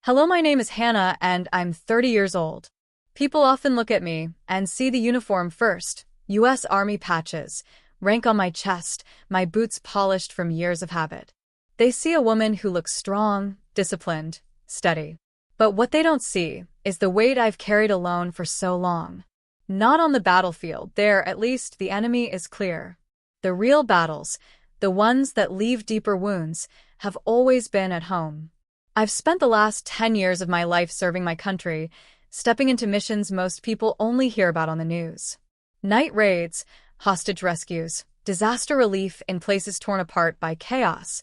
Hello, my name is Hannah, and I'm 30 years old. People often look at me and see the uniform first, U.S. Army patches, rank on my chest, my boots polished from years of habit. They see a woman who looks strong, disciplined, steady. But what they don't see is the weight I've carried alone for so long. Not on the battlefield, there at least the enemy is clear. The real battles, the ones that leave deeper wounds, have always been at home. I've spent the last 10 years of my life serving my country, stepping into missions most people only hear about on the news. Night raids, hostage rescues, disaster relief in places torn apart by chaos.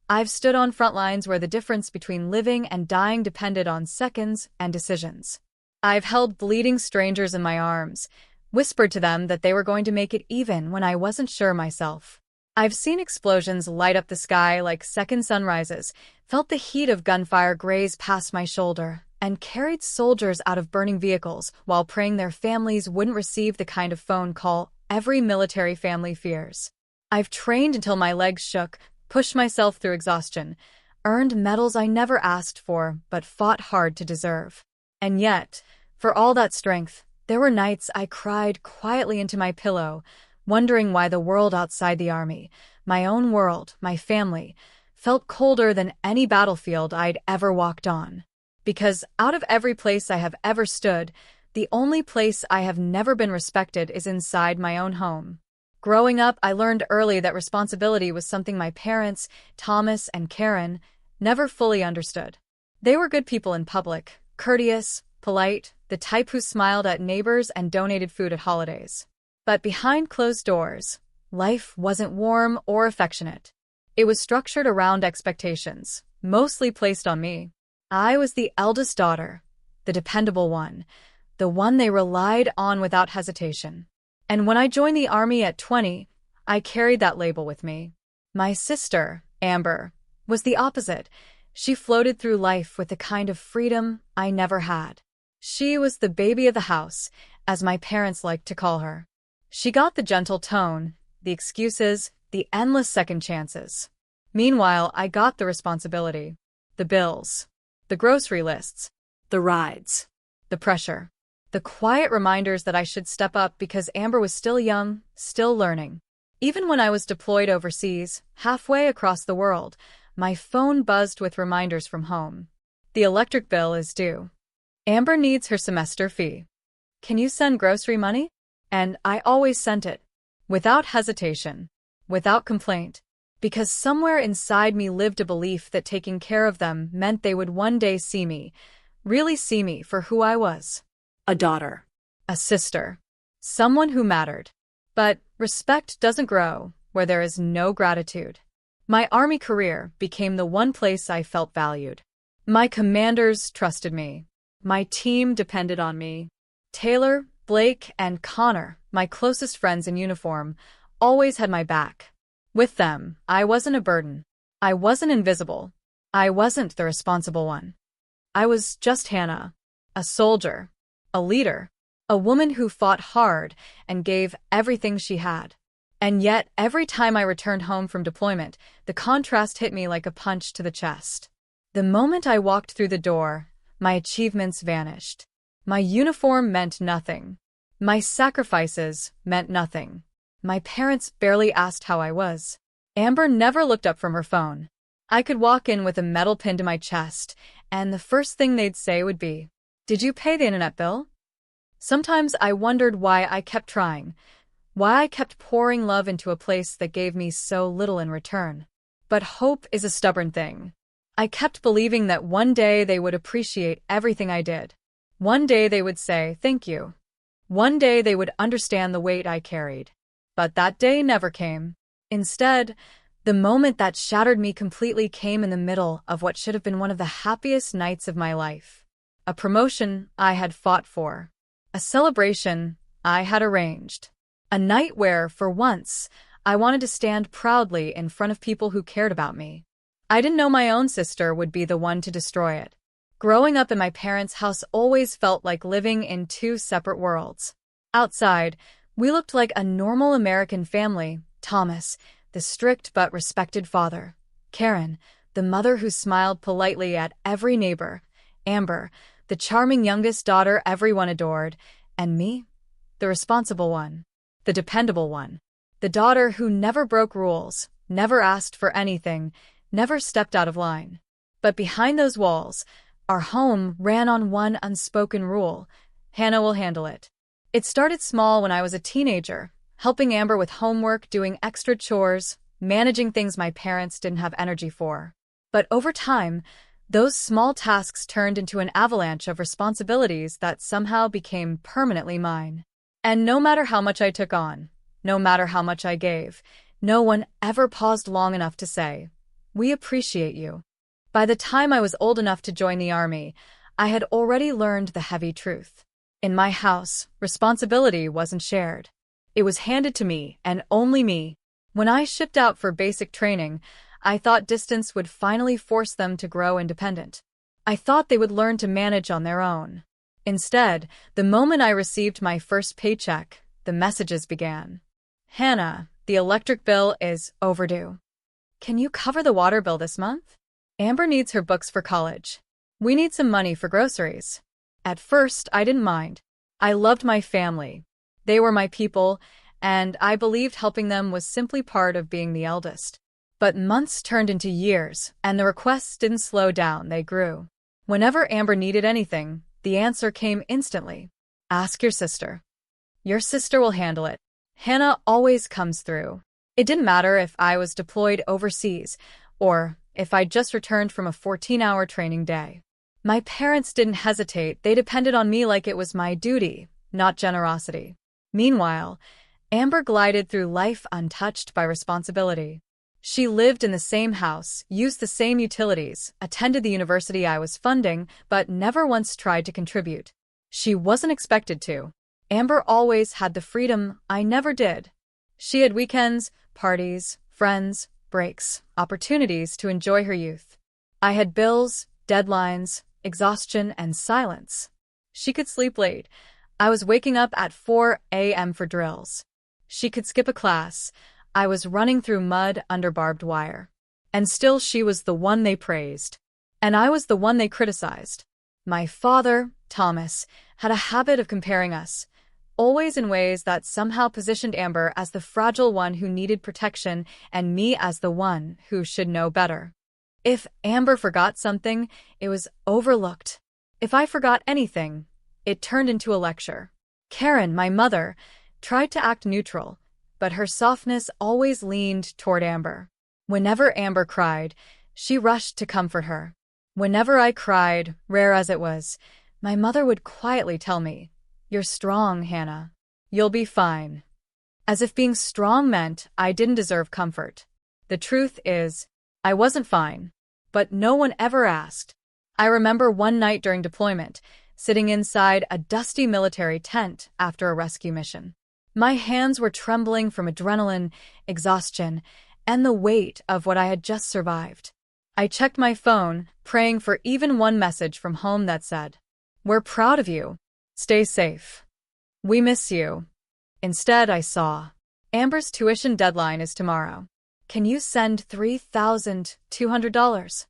I've stood on front lines where the difference between living and dying depended on seconds and decisions. I've held bleeding strangers in my arms, whispered to them that they were going to make it even when I wasn't sure myself. I've seen explosions light up the sky like second sunrises, felt the heat of gunfire graze past my shoulder, and carried soldiers out of burning vehicles while praying their families wouldn't receive the kind of phone call every military family fears. I've trained until my legs shook, pushed myself through exhaustion, earned medals I never asked for but fought hard to deserve. And yet, for all that strength, there were nights I cried quietly into my pillow, wondering why the world outside the army, my own world, my family, felt colder than any battlefield I'd ever walked on. Because out of every place I have ever stood, the only place I have never been respected is inside my own home. Growing up, I learned early that responsibility was something my parents, Thomas and Karen, never fully understood. They were good people in public, courteous, polite, the type who smiled at neighbors and donated food at holidays. But behind closed doors, life wasn't warm or affectionate. It was structured around expectations, mostly placed on me. I was the eldest daughter, the dependable one, the one they relied on without hesitation. And when I joined the army at 20, I carried that label with me. My sister, Amber, was the opposite. She floated through life with the kind of freedom I never had. She was the baby of the house, as my parents liked to call her. She got the gentle tone, the excuses, the endless second chances. Meanwhile, I got the responsibility, the bills, the grocery lists, the rides, the pressure, the quiet reminders that I should step up because Amber was still young, still learning. Even when I was deployed overseas, halfway across the world, my phone buzzed with reminders from home. The electric bill is due. Amber needs her semester fee. Can you send grocery money? And I always sent it, without hesitation, without complaint, because somewhere inside me lived a belief that taking care of them meant they would one day see me, really see me for who I was. A daughter, a sister, someone who mattered. But respect doesn't grow where there is no gratitude. My army career became the one place I felt valued. My commanders trusted me. My team depended on me. Taylor, Blake, and Connor, my closest friends in uniform, always had my back. With them, I wasn't a burden. I wasn't invisible. I wasn't the responsible one. I was just Hannah, a soldier, a leader, a woman who fought hard and gave everything she had. And yet, every time I returned home from deployment, the contrast hit me like a punch to the chest. The moment I walked through the door, my achievements vanished. My uniform meant nothing. My sacrifices meant nothing. My parents barely asked how I was. Amber never looked up from her phone. I could walk in with a metal pin to my chest, and the first thing they'd say would be, "Did you pay the internet bill?" Sometimes I wondered why I kept trying, why I kept pouring love into a place that gave me so little in return. But hope is a stubborn thing. I kept believing that one day they would appreciate everything I did. One day they would say, "Thank you." One day they would understand the weight I carried. But that day never came. Instead, the moment that shattered me completely came in the middle of what should have been one of the happiest nights of my life. A promotion I had fought for. A celebration I had arranged. A night where, for once, I wanted to stand proudly in front of people who cared about me. I didn't know my own sister would be the one to destroy it. Growing up in my parents' house always felt like living in two separate worlds. Outside, we looked like a normal American family. Thomas, the strict but respected father. Karen, the mother who smiled politely at every neighbor. Amber, the charming youngest daughter everyone adored, and me, the responsible one, the dependable one, the daughter who never broke rules, never asked for anything, never stepped out of line. But behind those walls, our home ran on one unspoken rule: Hannah will handle it. It started small when I was a teenager, helping Amber with homework, doing extra chores, managing things my parents didn't have energy for. But over time, those small tasks turned into an avalanche of responsibilities that somehow became permanently mine. And no matter how much I took on, no matter how much I gave, no one ever paused long enough to say, "We appreciate you." By the time I was old enough to join the army, I had already learned the heavy truth. In my house, responsibility wasn't shared. It was handed to me, and only me. When I shipped out for basic training, I thought distance would finally force them to grow independent. I thought they would learn to manage on their own. Instead, the moment I received my first paycheck, the messages began. "Hannah, the electric bill is overdue. Can you cover the water bill this month? Amber needs her books for college. We need some money for groceries." At first, I didn't mind. I loved my family. They were my people, and I believed helping them was simply part of being the eldest. But months turned into years, and the requests didn't slow down, they grew. Whenever Amber needed anything, the answer came instantly. "Ask your sister. Your sister will handle it. Hannah always comes through." It didn't matter if I was deployed overseas, or if I'd just returned from a 14-hour training day. My parents didn't hesitate. They depended on me like it was my duty, not generosity. Meanwhile, Amber glided through life untouched by responsibility. She lived in the same house, used the same utilities, attended the university I was funding, but never once tried to contribute. She wasn't expected to. Amber always had the freedom I never did. She had weekends, parties, friends, breaks, opportunities to enjoy her youth. I had bills, deadlines, exhaustion, and silence. She could sleep late. I was waking up at 4 a.m. for drills. She could skip a class. I was running through mud under barbed wire. And still she was the one they praised. And I was the one they criticized. My father, Thomas, had a habit of comparing us, always in ways that somehow positioned Amber as the fragile one who needed protection and me as the one who should know better. If Amber forgot something, it was overlooked. If I forgot anything, it turned into a lecture. Karen, my mother, tried to act neutral, but her softness always leaned toward Amber. Whenever Amber cried, she rushed to comfort her. Whenever I cried, rare as it was, my mother would quietly tell me, "You're strong, Hannah. You'll be fine." As if being strong meant I didn't deserve comfort. The truth is, I wasn't fine, but no one ever asked. I remember one night during deployment, sitting inside a dusty military tent after a rescue mission. My hands were trembling from adrenaline, exhaustion, and the weight of what I had just survived. I checked my phone, praying for even one message from home that said, "We're proud of you. Stay safe. We miss you." Instead, I saw, "Amber's tuition deadline is tomorrow. Can you send $3,200?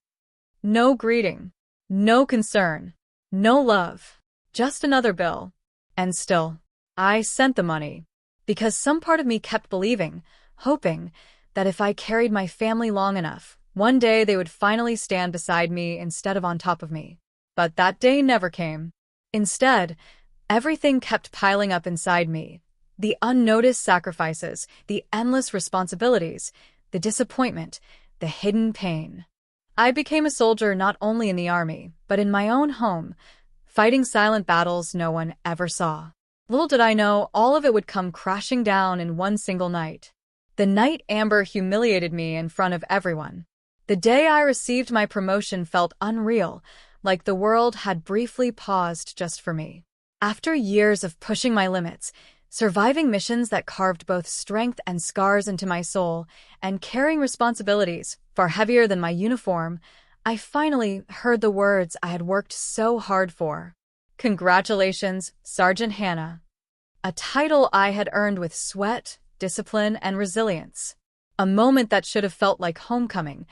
No greeting, no concern, no love, just another bill." And still, I sent the money, because some part of me kept believing, hoping, that if I carried my family long enough, one day they would finally stand beside me instead of on top of me. But that day never came. Instead, everything kept piling up inside me. The unnoticed sacrifices, the endless responsibilities, the disappointment, the hidden pain. I became a soldier not only in the army, but in my own home, fighting silent battles no one ever saw. Little did I know all of it would come crashing down in one single night. The night Amber humiliated me in front of everyone. The day I received my promotion felt unreal, like the world had briefly paused just for me. After years of pushing my limits, surviving missions that carved both strength and scars into my soul, and carrying responsibilities far heavier than my uniform, I finally heard the words I had worked so hard for. "Congratulations, Sergeant Hannah." A title I had earned with sweat, discipline, and resilience. A moment that should have felt like homecoming,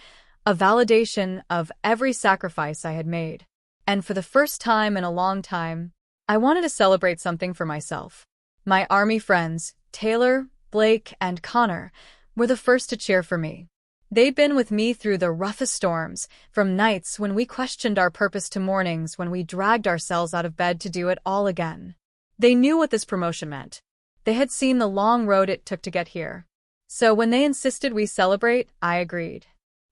a validation of every sacrifice I had made. And for the first time in a long time, I wanted to celebrate something for myself. My army friends, Taylor, Blake, and Connor, were the first to cheer for me. They'd been with me through the roughest storms, from nights when we questioned our purpose to mornings when we dragged ourselves out of bed to do it all again. They knew what this promotion meant. They had seen the long road it took to get here. So when they insisted we celebrate, I agreed.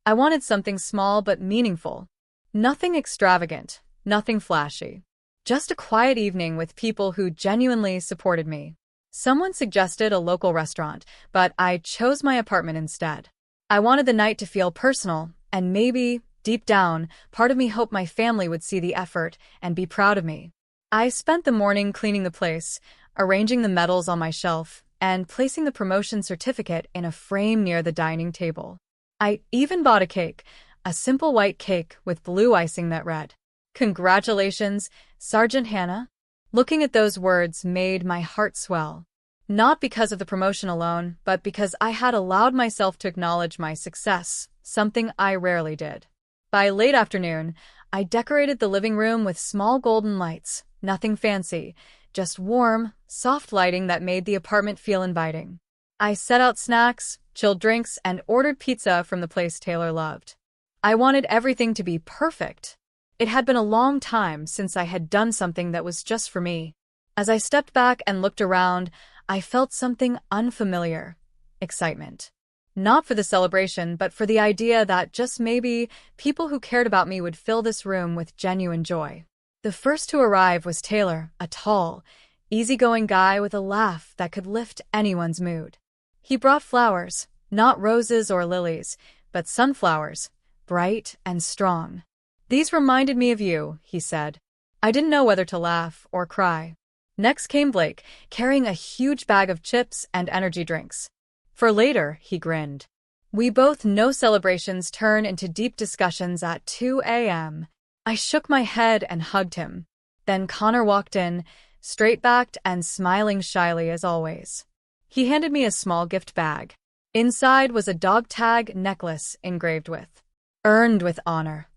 I wanted something small but meaningful. Nothing extravagant, nothing flashy. Just a quiet evening with people who genuinely supported me. Someone suggested a local restaurant, but I chose my apartment instead. I wanted the night to feel personal, and maybe, deep down, part of me hoped my family would see the effort and be proud of me. I spent the morning cleaning the place, arranging the medals on my shelf, and placing the promotion certificate in a frame near the dining table. I even bought a cake, a simple white cake with blue icing that read, "Congratulations, Sergeant Hannah." Looking at those words made my heart swell. Not because of the promotion alone, but because I had allowed myself to acknowledge my success, something I rarely did. By late afternoon, I decorated the living room with small golden lights, nothing fancy, just warm, soft lighting that made the apartment feel inviting. I set out snacks, chilled drinks, and ordered pizza from the place Taylor loved. I wanted everything to be perfect. It had been a long time since I had done something that was just for me. As I stepped back and looked around, I felt something unfamiliar. Excitement. Not for the celebration, but for the idea that just maybe people who cared about me would fill this room with genuine joy. The first to arrive was Taylor, a tall, easygoing guy with a laugh that could lift anyone's mood. He brought flowers, not roses or lilies, but sunflowers, bright and strong. "These reminded me of you," he said. I didn't know whether to laugh or cry. Next came Blake, carrying a huge bag of chips and energy drinks. "For later," he grinned. We both know celebrations turn into deep discussions at 2 a.m. I shook my head and hugged him. Then Connor walked in, straight-backed and smiling shyly as always. He handed me a small gift bag. Inside was a dog tag necklace engraved with, "Earned with honor."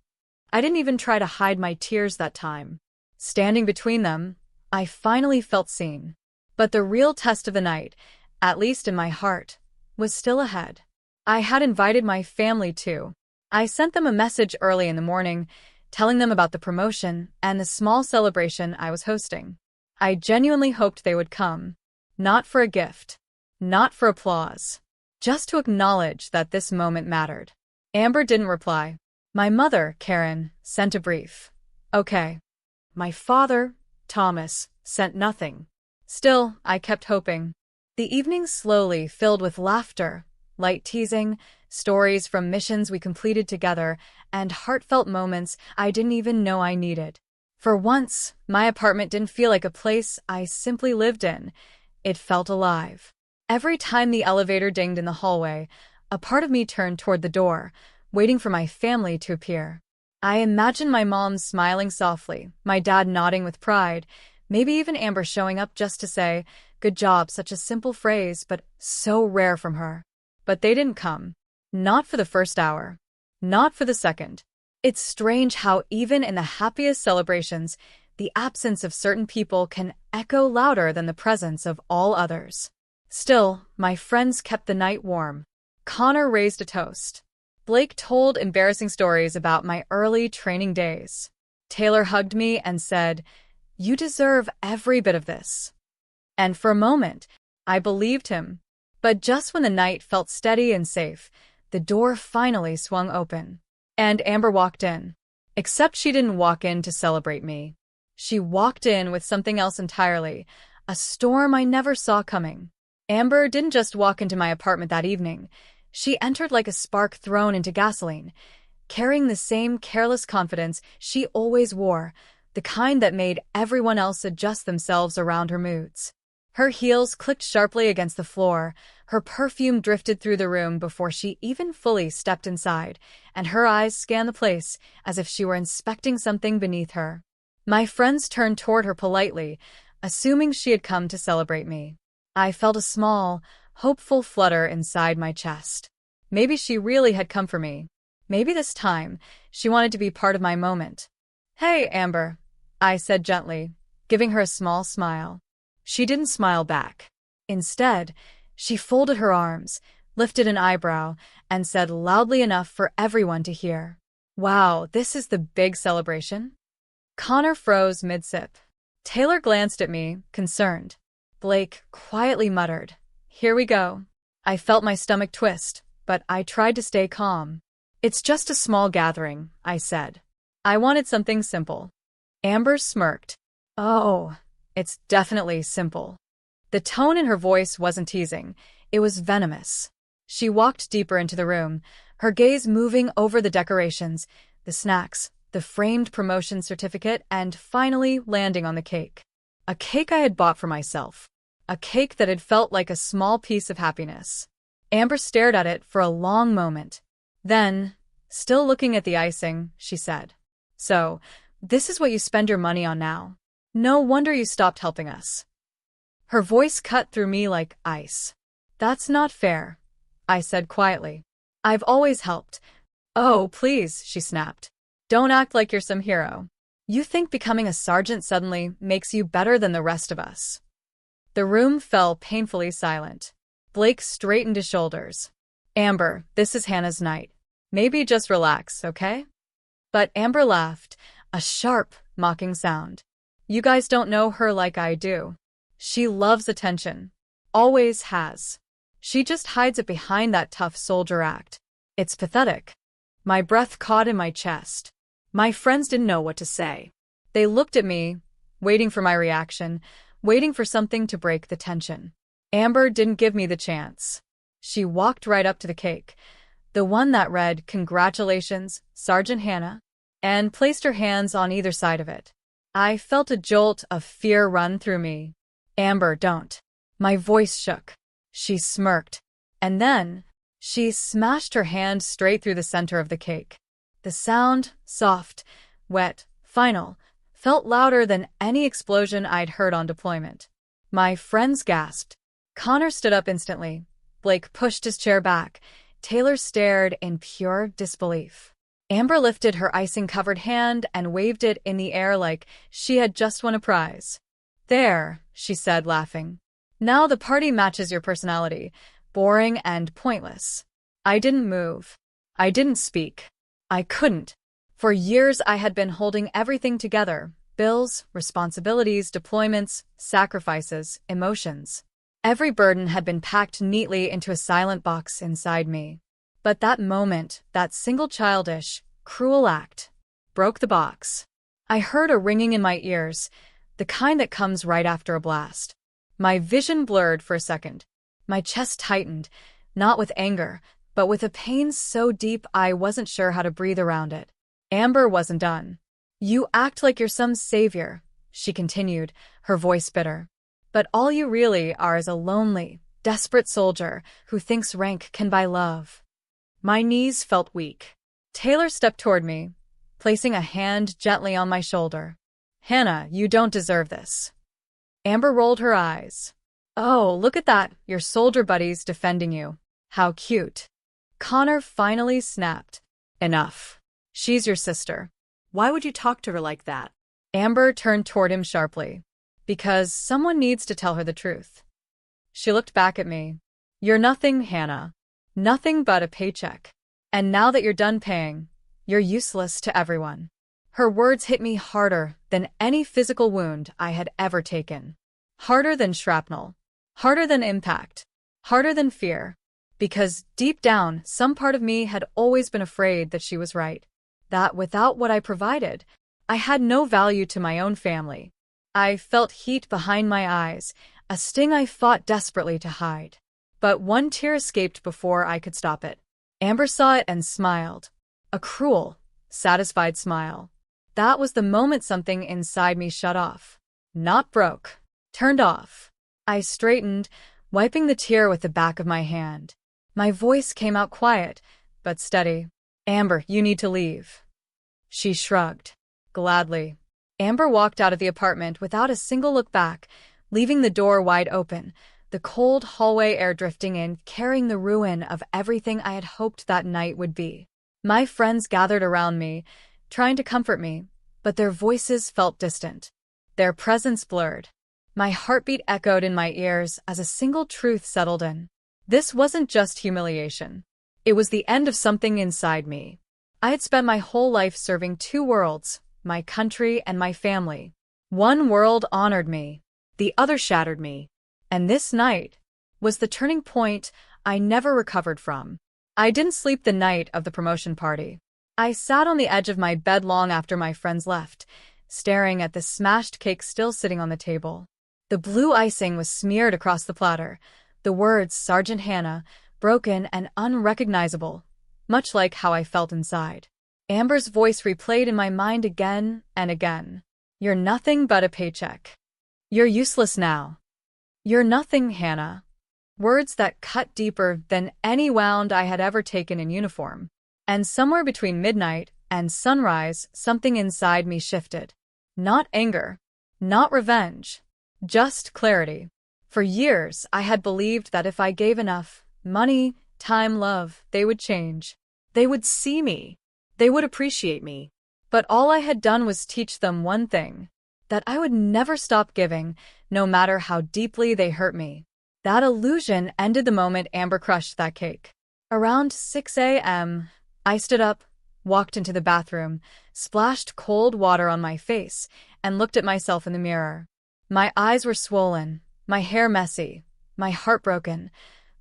I didn't even try to hide my tears that time. Standing between them, I finally felt seen. But the real test of the night, at least in my heart, was still ahead. I had invited my family too. I sent them a message early in the morning, telling them about the promotion and the small celebration I was hosting. I genuinely hoped they would come. Not for a gift. Not for applause. Just to acknowledge that this moment mattered. Amber didn't reply. My mother, Karen, sent a brief "Okay." My father, Thomas, sent nothing. Still, I kept hoping. The evening slowly filled with laughter, light teasing, stories from missions we completed together, and heartfelt moments I didn't even know I needed. For once, my apartment didn't feel like a place I simply lived in. It felt alive. Every time the elevator dinged in the hallway, a part of me turned toward the door, waiting for my family to appear. I imagined my mom smiling softly, my dad nodding with pride, maybe even Amber showing up just to say, "Good job," such a simple phrase, but so rare from her. But they didn't come. Not for the first hour. Not for the second. It's strange how even in the happiest celebrations, the absence of certain people can echo louder than the presence of all others. Still, my friends kept the night warm. Connor raised a toast. Blake told embarrassing stories about my early training days. Taylor hugged me and said, "You deserve every bit of this." And for a moment, I believed him. But just when the night felt steady and safe, the door finally swung open. And Amber walked in. Except she didn't walk in to celebrate me. She walked in with something else entirely, a storm I never saw coming. Amber didn't just walk into my apartment that evening. She entered like a spark thrown into gasoline, carrying the same careless confidence she always wore, the kind that made everyone else adjust themselves around her moods. Her heels clicked sharply against the floor, her perfume drifted through the room before she even fully stepped inside, and her eyes scanned the place as if she were inspecting something beneath her. My friends turned toward her politely, assuming she had come to celebrate me. I felt a small, hopeful flutter inside my chest. Maybe she really had come for me. Maybe this time, she wanted to be part of my moment. Hey, Amber, I said gently, giving her a small smile. She didn't smile back. Instead, she folded her arms, lifted an eyebrow, and said loudly enough for everyone to hear, "Wow, this is the big celebration?" Connor froze mid-sip. Taylor glanced at me, concerned. Blake quietly muttered, "Here we go." I felt my stomach twist, but I tried to stay calm. "It's just a small gathering," I said. "I wanted something simple." Amber smirked. "Oh, it's definitely simple." The tone in her voice wasn't teasing, it was venomous. She walked deeper into the room, her gaze moving over the decorations, the snacks, the framed promotion certificate, and finally landing on the cake. A cake I had bought for myself. A cake that had felt like a small piece of happiness. Amber stared at it for a long moment. Then, still looking at the icing, she said, "So, this is what you spend your money on now. No wonder you stopped helping us." Her voice cut through me like ice. "That's not fair," I said quietly. "I've always helped." "Oh, please," she snapped. "Don't act like you're some hero. You think becoming a sergeant suddenly makes you better than the rest of us." The room fell painfully silent. Blake straightened his shoulders. "Amber, this is Hannah's night. Maybe just relax, okay?" But Amber laughed, a sharp, mocking sound. "You guys don't know her like I do. She loves attention. Always has. She just hides it behind that tough soldier act. It's pathetic." My breath caught in my chest. My friends didn't know what to say. They looked at me, waiting for my reaction, waiting for something to break the tension. Amber didn't give me the chance. She walked right up to the cake, the one that read, "Congratulations, Sergeant Hannah," and placed her hands on either side of it. I felt a jolt of fear run through me. "Amber, don't." My voice shook. She smirked. And then, she smashed her hand straight through the center of the cake. The sound, soft, wet, final, felt louder than any explosion I'd heard on deployment. My friends gasped. Connor stood up instantly. Blake pushed his chair back. Taylor stared in pure disbelief. Amber lifted her icing-covered hand and waved it in the air like she had just won a prize. "There," she said, laughing. "Now the party matches your personality. Boring and pointless." I didn't move. I didn't speak. I couldn't. For years I had been holding everything together: bills, responsibilities, deployments, sacrifices, emotions. Every burden had been packed neatly into a silent box inside me. But that moment, that single childish, cruel act, broke the box. I heard a ringing in my ears, the kind that comes right after a blast. My vision blurred for a second. My chest tightened, not with anger, but with a pain so deep I wasn't sure how to breathe around it. Amber wasn't done. "You act like you're some savior," she continued, her voice bitter. "But all you really are is a lonely, desperate soldier who thinks rank can buy love." My knees felt weak. Taylor stepped toward me, placing a hand gently on my shoulder. "Hannah, you don't deserve this." Amber rolled her eyes. "Oh, look at that, your soldier buddy's defending you. How cute." Connor finally snapped. "Enough. She's your sister. Why would you talk to her like that?" Amber turned toward him sharply. "Because someone needs to tell her the truth." She looked back at me. "You're nothing, Hannah. Nothing but a paycheck. And now that you're done paying, you're useless to everyone." Her words hit me harder than any physical wound I had ever taken. Harder than shrapnel. Harder than impact. Harder than fear. Because deep down, some part of me had always been afraid that she was right. That without what I provided, I had no value to my own family. I felt heat behind my eyes, a sting I fought desperately to hide. But one tear escaped before I could stop it. Amber saw it and smiled. A cruel, satisfied smile. That was the moment something inside me shut off. Not broke. Turned off. I straightened, wiping the tear with the back of my hand. My voice came out quiet, but steady. "Amber, you need to leave." She shrugged. "Gladly." Amber walked out of the apartment without a single look back, leaving the door wide open, the cold hallway air drifting in, carrying the ruin of everything I had hoped that night would be. My friends gathered around me, trying to comfort me, but their voices felt distant. Their presence blurred. My heartbeat echoed in my ears as a single truth settled in. This wasn't just humiliation. It was the end of something inside me. I had spent my whole life serving two worlds, my country and my family. One world honored me, the other shattered me. And this night was the turning point I never recovered from. I didn't sleep the night of the promotion party. I sat on the edge of my bed long after my friends left, staring at the smashed cake still sitting on the table. The blue icing was smeared across the platter, the words Sergeant Hannah, broken and unrecognizable, much like how I felt inside. Amber's voice replayed in my mind again and again. You're nothing but a paycheck. You're useless now. You're nothing, Hannah. Words that cut deeper than any wound I had ever taken in uniform. And somewhere between midnight and sunrise, something inside me shifted. Not anger, not revenge, just clarity. For years, I had believed that if I gave enough money, time, love, they would change. They would see me. They would appreciate me. But all I had done was teach them one thing, that I would never stop giving, no matter how deeply they hurt me. That illusion ended the moment Amber crushed that cake. Around 6 a.m., I stood up, walked into the bathroom, splashed cold water on my face, and looked at myself in the mirror. My eyes were swollen, my hair messy, my heart broken,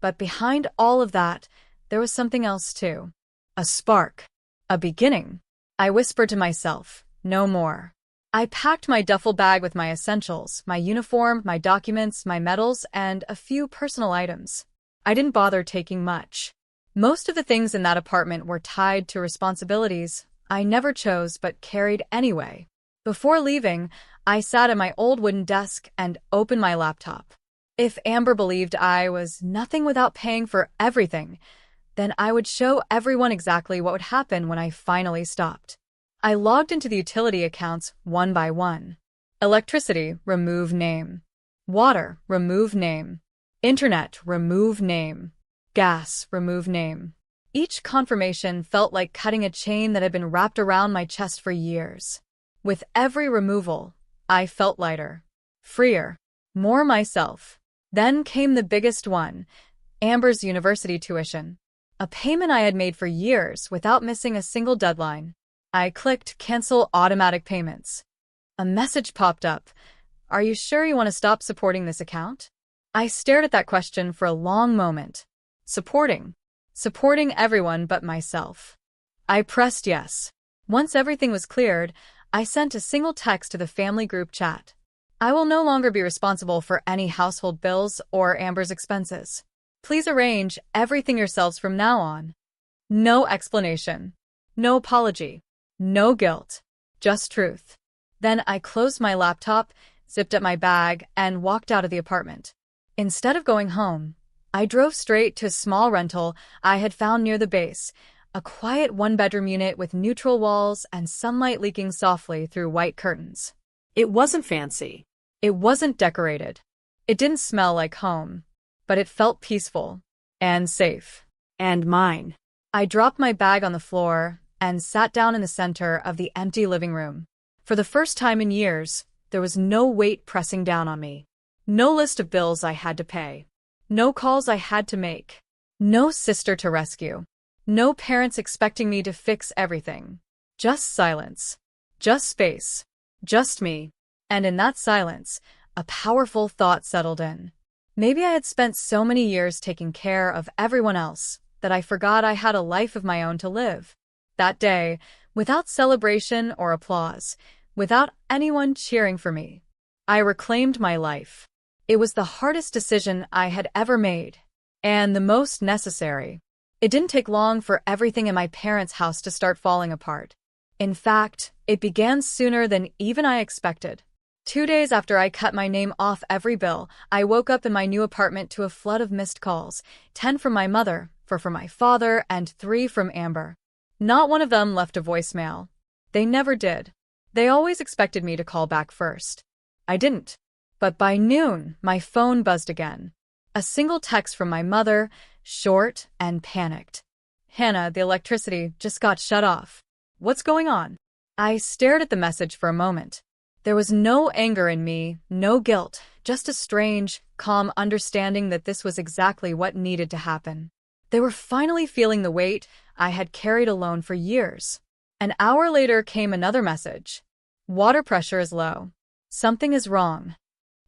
but behind all of that, there was something else too. A spark. A beginning. I whispered to myself, no more. I packed my duffel bag with my essentials, my uniform, my documents, my medals, and a few personal items. I didn't bother taking much. Most of the things in that apartment were tied to responsibilities I never chose but carried anyway. Before leaving, I sat at my old wooden desk and opened my laptop. If Amber believed I was nothing without paying for everything, then I would show everyone exactly what would happen when I finally stopped. I logged into the utility accounts one by one. Electricity, remove name. Water, remove name. Internet, remove name. Gas, remove name. Each confirmation felt like cutting a chain that had been wrapped around my chest for years. With every removal, I felt lighter, freer, more myself. Then came the biggest one, Amber's university tuition. A payment I had made for years without missing a single deadline. I clicked Cancel Automatic Payments. A message popped up. Are you sure you want to stop supporting this account? I stared at that question for a long moment. Supporting everyone but myself. I pressed yes. Once everything was cleared, I sent a single text to the family group chat. I will no longer be responsible for any household bills or Amber's expenses. Please arrange everything yourselves from now on. No explanation. No apology. No guilt. Just truth. Then I closed my laptop, zipped up my bag, and walked out of the apartment. Instead of going home, I drove straight to a small rental I had found near the base, a quiet one-bedroom unit with neutral walls and sunlight leaking softly through white curtains. It wasn't fancy. It wasn't decorated. It didn't smell like home, but it felt peaceful and safe. And mine. I dropped my bag on the floor and sat down in the center of the empty living room. For the first time in years, there was no weight pressing down on me. No list of bills I had to pay. No calls I had to make. No sister to rescue. No parents expecting me to fix everything. Just silence. Just space. Just me. And in that silence, a powerful thought settled in. Maybe I had spent so many years taking care of everyone else that I forgot I had a life of my own to live. That day, without celebration or applause, without anyone cheering for me, I reclaimed my life. It was the hardest decision I had ever made, and the most necessary. It didn't take long for everything in my parents' house to start falling apart. In fact, it began sooner than even I expected. 2 days after I cut my name off every bill, I woke up in my new apartment to a flood of missed calls, 10 from my mother, 4 from my father, and 3 from Amber. Not one of them left a voicemail. They never did. They always expected me to call back first. I didn't. But by noon, my phone buzzed again. A single text from my mother, short and panicked. Hannah, the electricity just got shut off. What's going on? I stared at the message for a moment. There was no anger in me, no guilt, just a strange, calm understanding that this was exactly what needed to happen. They were finally feeling the weight I had carried alone for years. An hour later came another message. Water pressure is low. Something is wrong.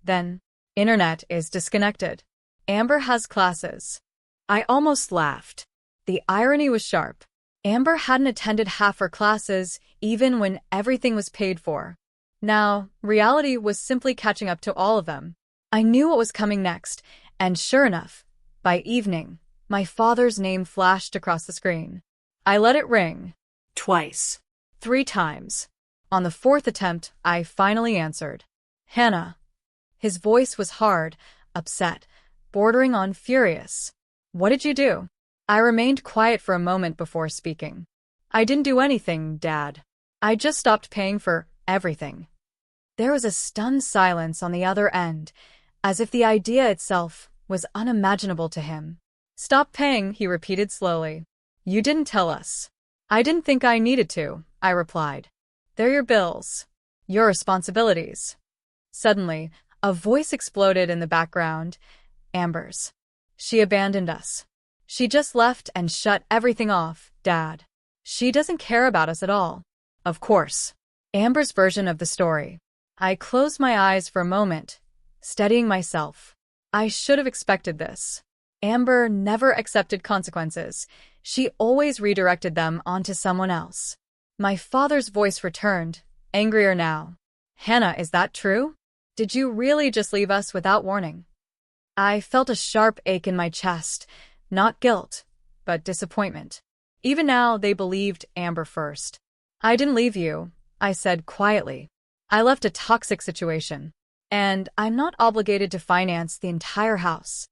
Then, internet is disconnected. Amber has classes. I almost laughed. The irony was sharp. Amber hadn't attended half her classes, even when everything was paid for. Now, reality was simply catching up to all of them. I knew what was coming next, and sure enough, by evening, my father's name flashed across the screen. I let it ring. Twice. 3 times. On the 4th attempt, I finally answered. Hannah. His voice was hard, upset, bordering on furious. What did you do? I remained quiet for a moment before speaking. I didn't do anything, Dad. I just stopped paying for everything. There was a stunned silence on the other end, as if the idea itself was unimaginable to him. Stop paying, he repeated slowly. You didn't tell us. I didn't think I needed to, I replied. They're your bills. Your responsibilities. Suddenly, a voice exploded in the background. Amber's. She abandoned us. She just left and shut everything off, Dad. She doesn't care about us at all. Of course. Amber's version of the story. I closed my eyes for a moment, steadying myself. I should have expected this. Amber never accepted consequences. She always redirected them onto someone else. My father's voice returned, angrier now. Hannah, is that true? Did you really just leave us without warning? I felt a sharp ache in my chest, not guilt, but disappointment. Even now, they believed Amber first. I didn't leave you, I said quietly. I left a toxic situation, and I'm not obligated to finance the entire house.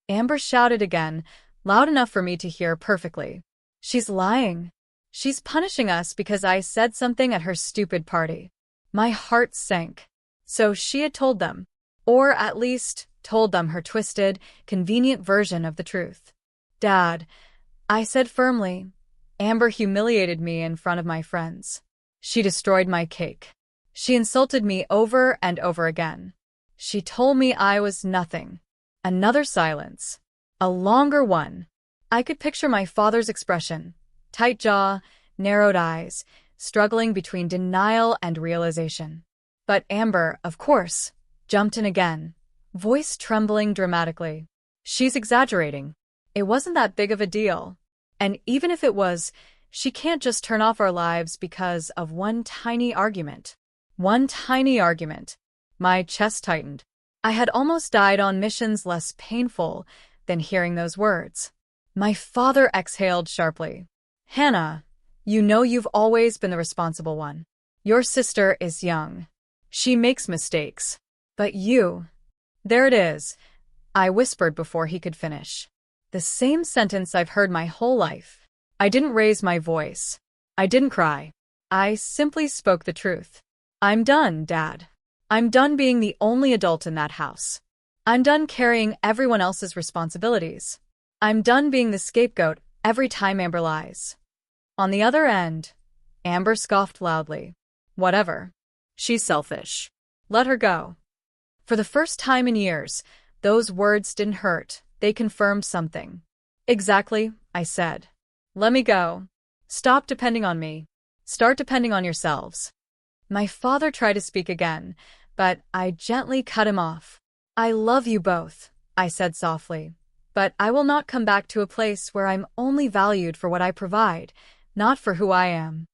Amber shouted again, loud enough for me to hear perfectly. She's lying. She's punishing us because I said something at her stupid party. My heart sank. So she had told them, or at least told them her twisted, convenient version of the truth. Dad, I said firmly, Amber humiliated me in front of my friends. She destroyed my cake. She insulted me over and over again. She told me I was nothing. Another silence. A longer one. I could picture my father's expression. Tight jaw, narrowed eyes, struggling between denial and realization. But Amber, of course, jumped in again, voice trembling dramatically. She's exaggerating. It wasn't that big of a deal. And even if it was, she can't just turn off our lives because of one tiny argument. One tiny argument. My chest tightened. I had almost died on missions less painful than hearing those words. My father exhaled sharply. Hannah, you know you've always been the responsible one. Your sister is young. She makes mistakes. But you… There it is, I whispered before he could finish. The same sentence I've heard my whole life. I didn't raise my voice. I didn't cry. I simply spoke the truth. I'm done, Dad. I'm done being the only adult in that house. I'm done carrying everyone else's responsibilities. I'm done being the scapegoat every time Amber lies. On the other end, Amber scoffed loudly. Whatever. She's selfish. Let her go. For the first time in years, those words didn't hurt. They confirmed something. Exactly, I said. Let me go. Stop depending on me. Start depending on yourselves. My father tried to speak again, but I gently cut him off. I love you both, I said softly, but I will not come back to a place where I'm only valued for what I provide, not for who I am.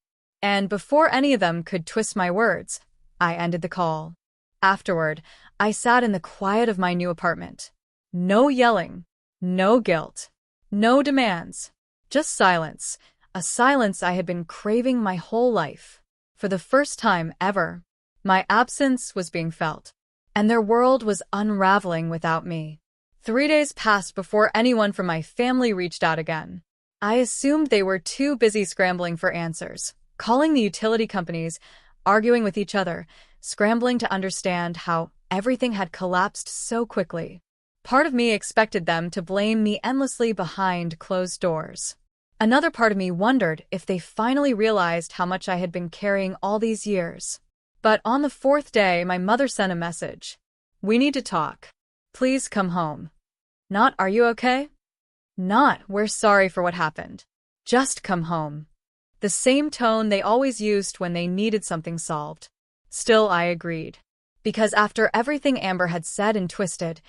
And before any of them could twist my words, I ended the call. Afterward, I sat in the quiet of my new apartment. No yelling, no guilt, no demands, just silence, a silence I had been craving my whole life. For the first time ever, my absence was being felt, and their world was unraveling without me. 3 days passed before anyone from my family reached out again. I assumed they were too busy scrambling for answers, calling the utility companies, arguing with each other, scrambling to understand how everything had collapsed so quickly. Part of me expected them to blame me endlessly behind closed doors. Another part of me wondered if they finally realized how much I had been carrying all these years. But on the fourth day, my mother sent a message. "We need to talk. Please come home." Not, "Are you okay?" Not, "We're sorry for what happened." Just come home. The same tone they always used when they needed something solved. Still, I agreed. Because after everything Amber had said and twisted,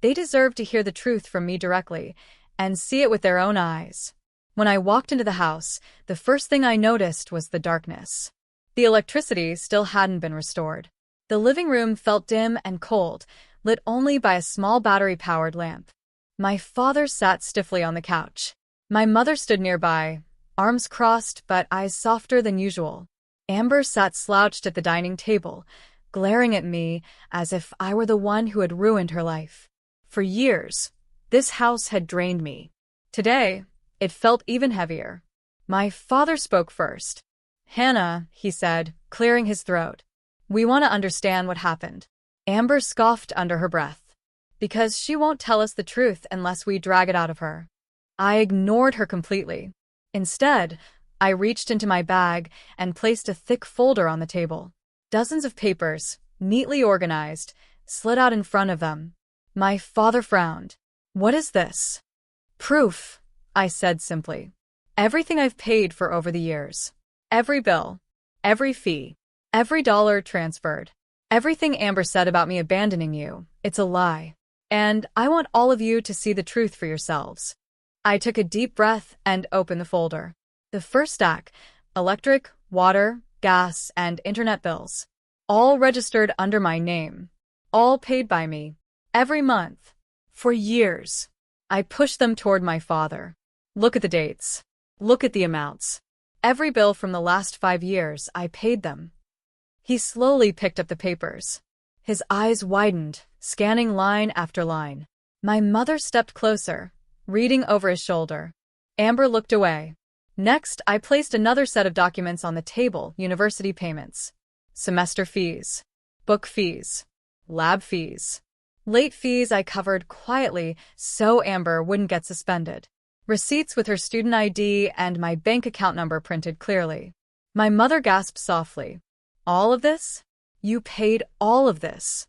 they deserved to hear the truth from me directly and see it with their own eyes. When I walked into the house, the first thing I noticed was the darkness. The electricity still hadn't been restored. The living room felt dim and cold, lit only by a small battery-powered lamp. My father sat stiffly on the couch. My mother stood nearby, arms crossed but eyes softer than usual. Amber sat slouched at the dining table, glaring at me as if I were the one who had ruined her life. For years, this house had drained me. Today, it felt even heavier. My father spoke first. "Hannah," he said, clearing his throat, "we want to understand what happened." Amber scoffed under her breath. "Because she won't tell us the truth unless we drag it out of her." I ignored her completely. Instead, I reached into my bag and placed a thick folder on the table. Dozens of papers, neatly organized, slid out in front of them. My father frowned. "What is this?" "Proof," I said simply. "Everything I've paid for over the years. Every bill, every fee, every dollar transferred. Everything Amber said about me abandoning you, it's a lie. And I want all of you to see the truth for yourselves." I took a deep breath and opened the folder. The first stack, electric, water, gas, and internet bills. All registered under my name. All paid by me. Every month. For years. I pushed them toward my father. "Look at the dates. Look at the amounts. Every bill from the last 5 years, I paid them." He slowly picked up the papers. His eyes widened, scanning line after line. My mother stepped closer, reading over his shoulder. Amber looked away. Next, I placed another set of documents on the table: university payments, semester fees, book fees, lab fees. Late fees I covered quietly so Amber wouldn't get suspended. Receipts with her student ID and my bank account number printed clearly. My mother gasped softly. "All of this? You paid all of this?"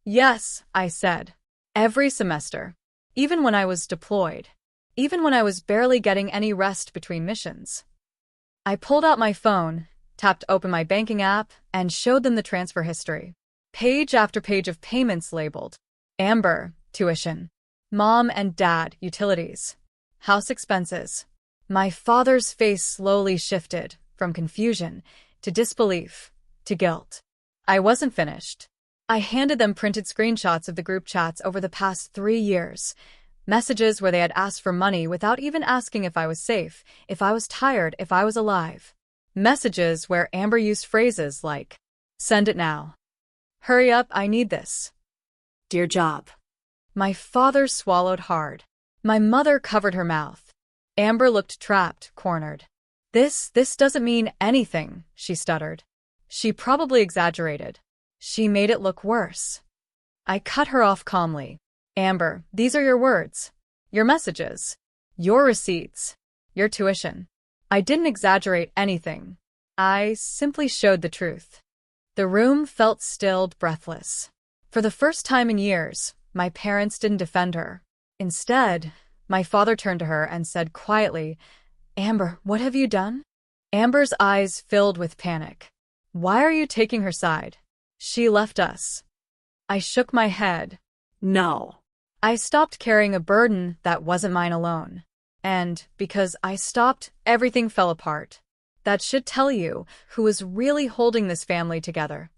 "Yes," I said. "Every semester. Even when I was deployed. Even when I was barely getting any rest between missions." I pulled out my phone, tapped open my banking app, and showed them the transfer history. Page after page of payments labeled Amber, tuition, Mom and Dad, utilities, house expenses. My father's face slowly shifted from confusion to disbelief to guilt. I wasn't finished. I handed them printed screenshots of the group chats over the past 3 years. Messages where they had asked for money without even asking if I was safe, if I was tired, if I was alive. Messages where Amber used phrases like, "Send it now." "Hurry up, I need this." Dear job. My father swallowed hard. My mother covered her mouth. Amber looked trapped, cornered. This doesn't mean anything," she stuttered. "She probably exaggerated. She made it look worse." I cut her off calmly. "Amber, these are your words, your messages, your receipts, your tuition. I didn't exaggerate anything. I simply showed the truth." The room felt stilled, breathless. For the first time in years, my parents didn't defend her. Instead, my father turned to her and said quietly, "Amber, what have you done?" Amber's eyes filled with panic. "Why are you taking her side? She left us." I shook my head. No. I stopped carrying a burden that wasn't mine alone. And because I stopped, everything fell apart. That should tell you who was really holding this family together.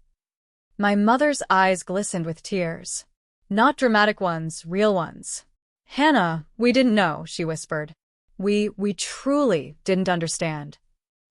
My mother's eyes glistened with tears. Not dramatic ones, real ones. "Hannah, we didn't know," she whispered. We truly didn't understand."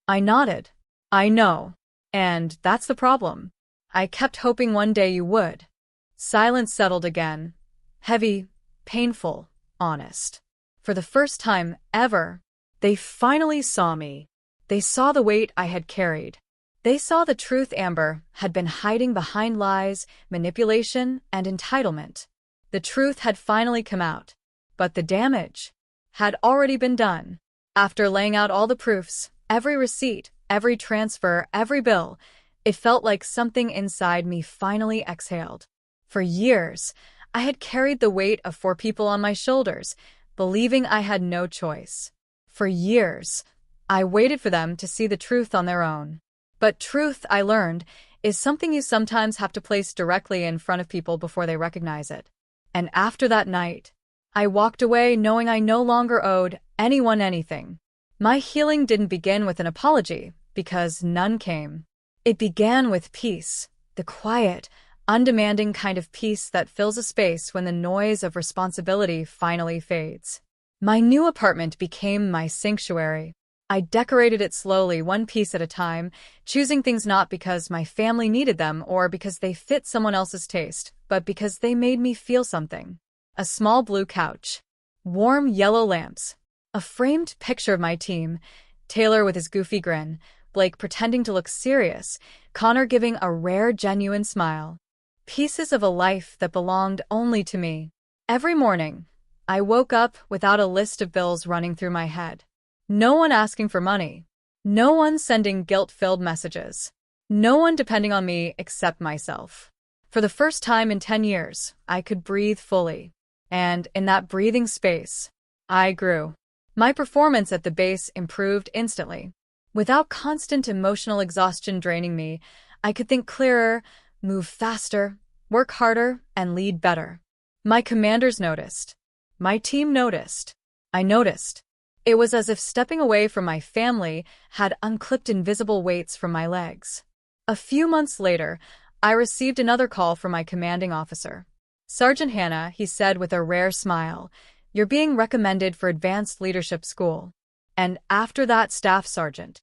I nodded. "I know. And that's the problem. I kept hoping one day you would." Silence settled again. Heavy, painful, honest. For the first time ever, they finally saw me. They saw the weight I had carried. They saw the truth Amber had been hiding behind lies, manipulation, and entitlement. The truth had finally come out. But the damage had already been done. After laying out all the proofs, every receipt, every transfer, every bill, it felt like something inside me finally exhaled. For years, I had carried the weight of 4 people on my shoulders, believing I had no choice. For years, I waited for them to see the truth on their own. But truth, I learned, is something you sometimes have to place directly in front of people before they recognize it. And after that night, I walked away knowing I no longer owed anyone anything. My healing didn't begin with an apology, because none came. It began with peace, the quiet, undemanding kind of peace that fills a space when the noise of responsibility finally fades. My new apartment became my sanctuary. I decorated it slowly, one piece at a time, choosing things not because my family needed them or because they fit someone else's taste, but because they made me feel something. A small blue couch, warm yellow lamps, a framed picture of my team, Taylor with his goofy grin, Blake pretending to look serious, Connor giving a rare, genuine smile. Pieces of a life that belonged only to me. Every morning, I woke up without a list of bills running through my head. No one asking for money. No one sending guilt-filled messages. No one depending on me except myself. For the first time in 10 years, I could breathe fully. And in that breathing space, I grew. My performance at the base improved instantly. Without constant emotional exhaustion draining me, I could think clearer, move faster, work harder, and lead better. My commanders noticed. My team noticed. I noticed. It was as if stepping away from my family had unclipped invisible weights from my legs. A few months later, I received another call from my commanding officer. Sergeant Hannah, he said with a rare smile, "You're being recommended for advanced leadership school." And after that, staff sergeant,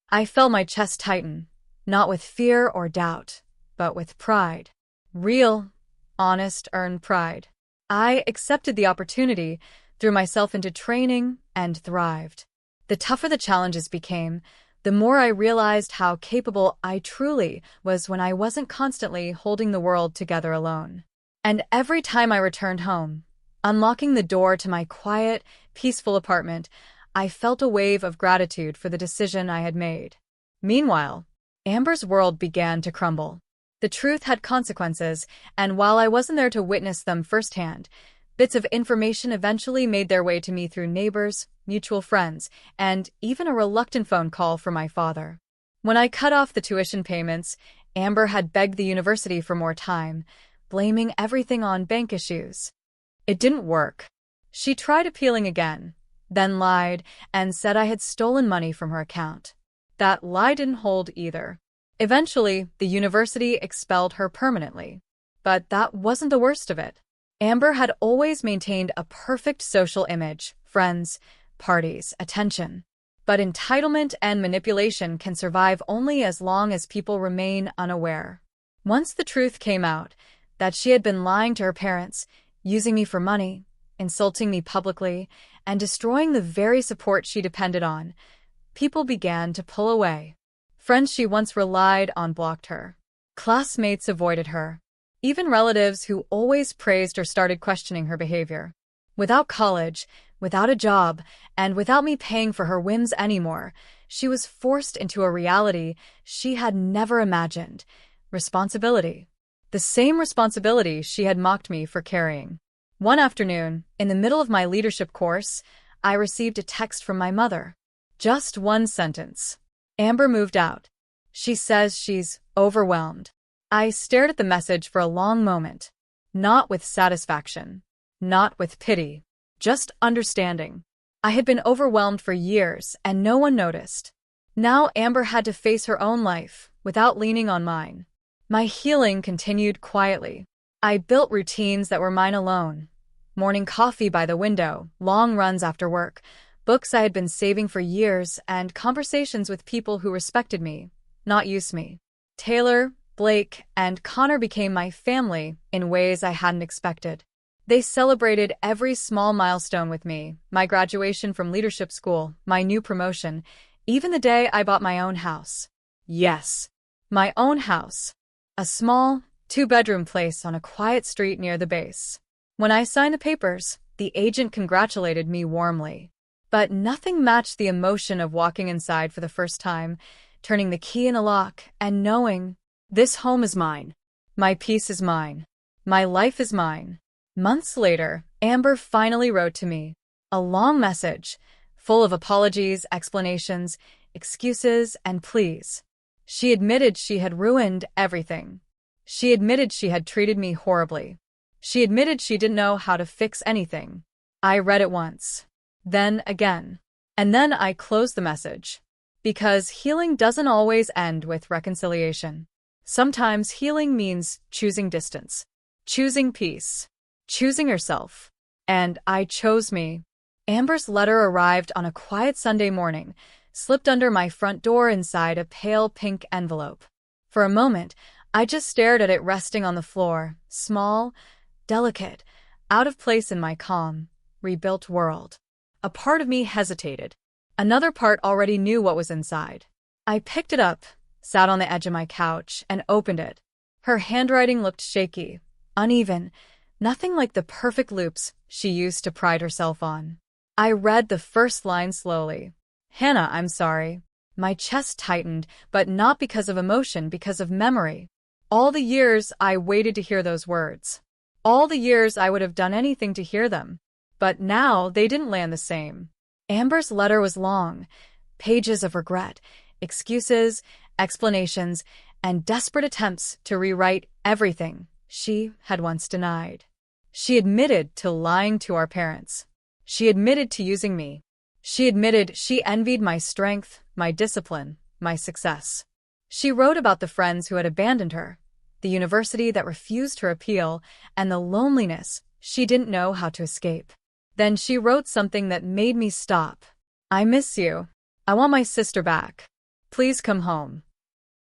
I felt my chest tighten, not with fear or doubt, but with pride. Real, honest, earned pride. I accepted the opportunity, threw myself into training, and thrived. The tougher the challenges became, the more I realized how capable I truly was when I wasn't constantly holding the world together alone. And every time I returned home, unlocking the door to my quiet, peaceful apartment, I felt a wave of gratitude for the decision I had made. Meanwhile, Amber's world began to crumble. The truth had consequences, and while I wasn't there to witness them firsthand, bits of information eventually made their way to me through neighbors, mutual friends, and even a reluctant phone call from my father. When I cut off the tuition payments, Amber had begged the university for more time, blaming everything on bank issues. It didn't work. She tried appealing again, then lied and said I had stolen money from her account. That lie didn't hold either. Eventually, the university expelled her permanently. But that wasn't the worst of it. Amber had always maintained a perfect social image, friends, parties, attention. But entitlement and manipulation can survive only as long as people remain unaware. Once the truth came out, that she had been lying to her parents, using me for money, insulting me publicly, and destroying the very support she depended on, people began to pull away. Friends she once relied on blocked her. Classmates avoided her. Even relatives who always praised her started questioning her behavior. Without college, without a job, and without me paying for her whims anymore, she was forced into a reality she had never imagined: responsibility. The same responsibility she had mocked me for carrying. One afternoon, in the middle of my leadership course, I received a text from my mother. Just one sentence. Amber moved out. She says she's overwhelmed. I stared at the message for a long moment. Not with satisfaction. Not with pity. Just understanding. I had been overwhelmed for years, and no one noticed. Now Amber had to face her own life, without leaning on mine. My healing continued quietly. I built routines that were mine alone. Morning coffee by the window, long runs after work, books I had been saving for years, and conversations with people who respected me, not used me. Taylor, Blake, and Connor became my family in ways I hadn't expected. They celebrated every small milestone with me: my graduation from leadership school, my new promotion, even the day I bought my own house. Yes, my own house. A small, 2-bedroom place on a quiet street near the base. When I signed the papers, the agent congratulated me warmly. But nothing matched the emotion of walking inside for the first time, turning the key in a lock, and knowing, This home is mine. my peace is mine. My life is mine. Months later, Amber finally wrote to me. A long message, full of apologies, explanations, excuses, and pleas. She admitted she had ruined everything. She admitted she had treated me horribly. She admitted she didn't know how to fix anything. I read it once. Then again. And then I closed the message. Because healing doesn't always end with reconciliation. Sometimes healing means choosing distance, choosing peace, choosing yourself. And I chose me. Amber's letter arrived on a quiet Sunday morning, slipped under my front door inside a pale pink envelope. For a moment, I just stared at it resting on the floor, small, delicate, out of place in my calm, rebuilt world. A part of me hesitated. Another part already knew what was inside. I picked it up, sat on the edge of my couch, and opened it. Her handwriting looked shaky, uneven, nothing like the perfect loops she used to pride herself on. I read the first line slowly. Hannah, I'm sorry. My chest tightened, but not because of emotion, because of memory. All the years I waited to hear those words. All the years I would have done anything to hear them. But now they didn't land the same. Amber's letter was long, pages of regret, excuses, explanations, and desperate attempts to rewrite everything she had once denied. She admitted to lying to our parents. She admitted to using me. She admitted she envied my strength, my discipline, my success. She wrote about the friends who had abandoned her, the university that refused her appeal, and the loneliness she didn't know how to escape. Then she wrote something that made me stop. I miss you. I want my sister back. Please come home.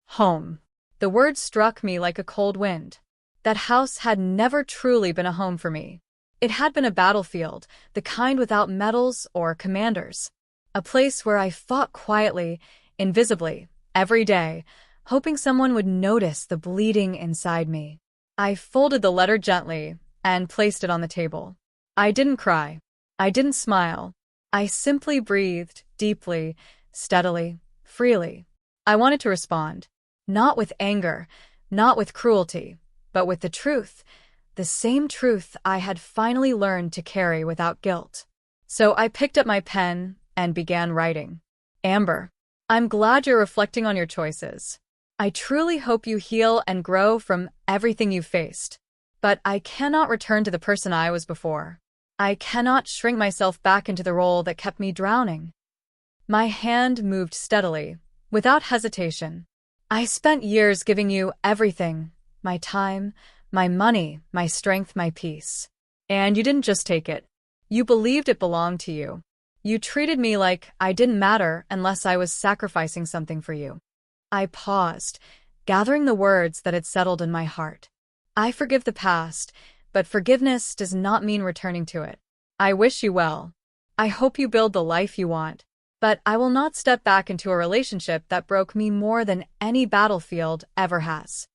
Home. The word struck me like a cold wind. That house had never truly been a home for me. It had been a battlefield, the kind without medals or commanders. A place where I fought quietly, invisibly, every day, hoping someone would notice the bleeding inside me. I folded the letter gently and placed it on the table. I didn't cry. I didn't smile. I simply breathed, deeply, steadily, freely. I wanted to respond. Not with anger, not with cruelty, but with the truth. The same truth I had finally learned to carry without guilt. So I picked up my pen and began writing. Amber, I'm glad you're reflecting on your choices. I truly hope you heal and grow from everything you faced. But I cannot return to the person I was before. I cannot shrink myself back into the role that kept me drowning. My hand moved steadily, without hesitation. I spent years giving you everything, my time, my money, my strength, my peace. And you didn't just take it. You believed it belonged to you. You treated me like I didn't matter unless I was sacrificing something for you. I paused, gathering the words that had settled in my heart. I forgive the past, but forgiveness does not mean returning to it. I wish you well. I hope you build the life you want. But I will not step back into a relationship that broke me more than any battlefield ever has.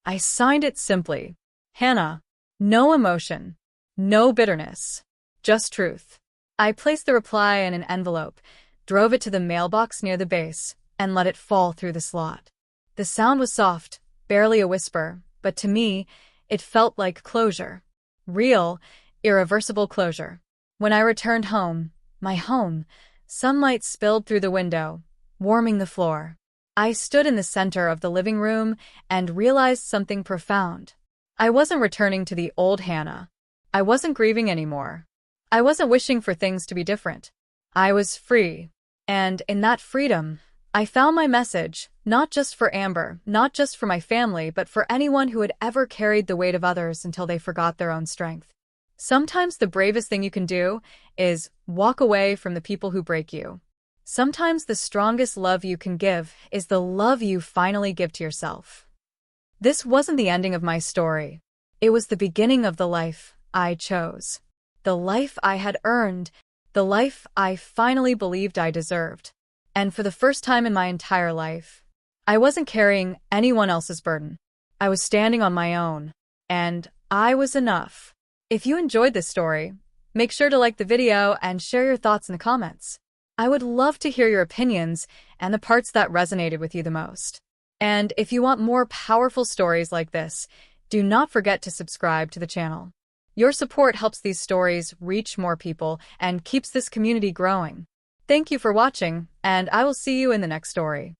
I signed it simply. Hannah. No emotion. No bitterness. Just truth. I placed the reply in an envelope, drove it to the mailbox near the base, and let it fall through the slot. The sound was soft, barely a whisper, but to me, it felt like closure. Real, irreversible closure. When I returned home, my home, sunlight spilled through the window, warming the floor. I stood in the center of the living room and realized something profound. I wasn't returning to the old Hannah. I wasn't grieving anymore. I wasn't wishing for things to be different. I was free. And in that freedom, I found my message, not just for Amber, not just for my family, but for anyone who had ever carried the weight of others until they forgot their own strength. Sometimes the bravest thing you can do is walk away from the people who break you. Sometimes the strongest love you can give is the love you finally give to yourself. This wasn't the ending of my story. It was the beginning of the life I chose. The life I had earned. The life I finally believed I deserved. And for the first time in my entire life, I wasn't carrying anyone else's burden. I was standing on my own. And I was enough. If you enjoyed this story, Make sure to like the video and share your thoughts in the comments. I would love to hear your opinions and the parts that resonated with you the most. And if you want more powerful stories like this, do not forget to subscribe to the channel. Your support helps these stories reach more people and keeps this community growing. Thank you for watching, and I will see you in the next story.